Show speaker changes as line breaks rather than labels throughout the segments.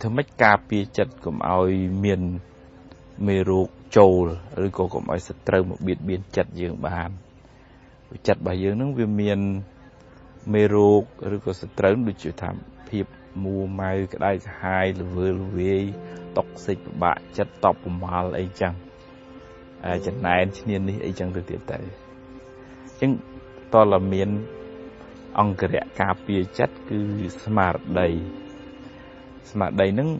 ធ្វើម៉េចការពារចិត្តកុំឲ្យមានមេរោគចូលឬក៏កុំឲ្យសត្រូវមកបៀតបៀនចិត្តយើងបានចិត្តរបស់យើងហ្នឹងវាមានមេរោគឬក៏សត្រូវដូចជាថាភាពមួម៉ៅក្តៅក្រហាយល្វើល្វាយតុកសិចពិបាកចិត្តតបប្រមាល់អីចឹងចំណែនឈ្នាននេះអីចឹងទៅទៀតទៅអញ្ចឹងតើមានអង្គរៈការពារចិត្តគឺស្មារតីហ្នឹង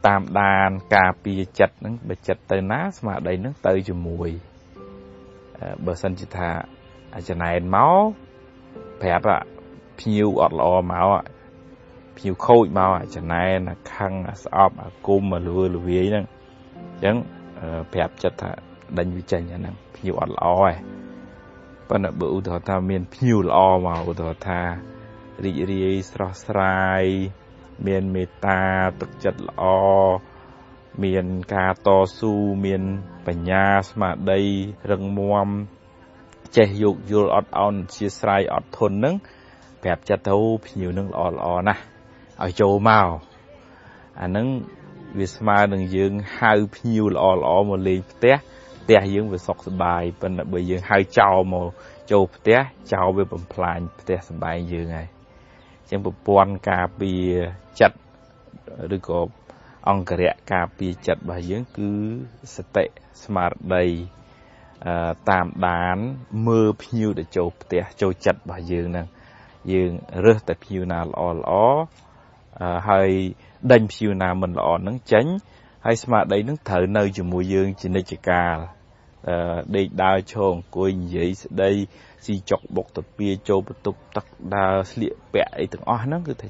តាមដានការពារចិត្តហ្នឹងបើចិត្តទៅណាស្មារតីហ្នឹងទៅជាមួយបើសិនជាថាចំណែនមកប្រាប់ភ្ញៀវអត់ល្អមកភ្ញៀវខូចមកចំណែនខឹងស្អប់អាគុំលវើលវាយហ្នឹងអញ្ចឹងប្រាប់ចិត្តថាដេញវាចេញអាហ្នឹងភ្ញៀវអត់ល្អឯងប៉ុន្តែបើឧទាហរណ៍ថាមានភ្ញៀវល្អមកឧទាហរណ៍ថារីករាយស្រស់ស្រាយមានមេត្តាទឹកចិត្តល្អមានការតស៊ូមានបញ្ញាស្មារតីរឹងមាំចេះយោគយល់អត់ឱនអធ្យាស្រ័យអត់ធន់ហ្នឹងប្រាប់ចិត្តទៅភ្ញៀវហ្នឹងល្អណាស់ឲ្យចូលមកអាហ្នឹងវាស្មើនឹងយើងហៅភ្ញៀវល្អមកលេងផ្ទះយើងវាសុខសប្បាយប៉ុន្តែបើយើងហៅចោលមកចូលផ្ទះចោលវាបំផ្លាញផ្ទះសម្បែងយើងហើយអញ្ចឹងប្រព័ន្ធការពារចិត្តឬក៏អង្គរៈការពារចិត្តរបស់យើងគឺសតិស្មារតីតាមដានមើលភ្ញៀវដែលចូលផ្ទះចូលចិត្តរបស់យើងហ្នឹងយើងរើសតែភ្ញៀវណាល្អហើយដេញភ្ញៀវណាមិនល្អហ្នឹងចេញហើយស្មារតីហ្នឹងត្រូវនៅជាមួយយើងជានិច្ចកាលដេកដើរឈរអង្គុយនិយាយស្ដីស៊ីចុកបុកតាពីចូលបន្ទប់ទឹកដើរស្លៀកពាក់អីទាំងអស់ហ្នឹងគឺថា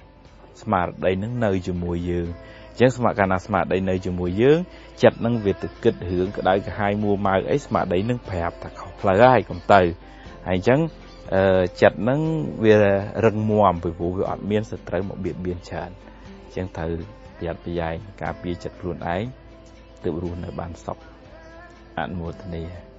ស្មារតីហ្នឹងនៅជាមួយយើងអញ្ចឹងកាលណាស្មារតីនៅជាមួយយើងចិត្តហ្នឹងវាទៅគិតរឿងក្តៅក្រហាយមួម៉ៅអីស្មារតីហ្នឹងប្រាប់ថាខុសផ្លូវហើយកុំទៅហើយអញ្ចឹងចិត្តហ្នឹងវារឹងមាំពីព្រោះវាអត់មានសត្រូវមកបៀតបៀនច្រើនអញ្ចឹងត្រូវប្រយ័ត្នប្រយែងការពារចិត្តខ្លួនឯងទើបរស់នៅបានសុខអនុមោទនា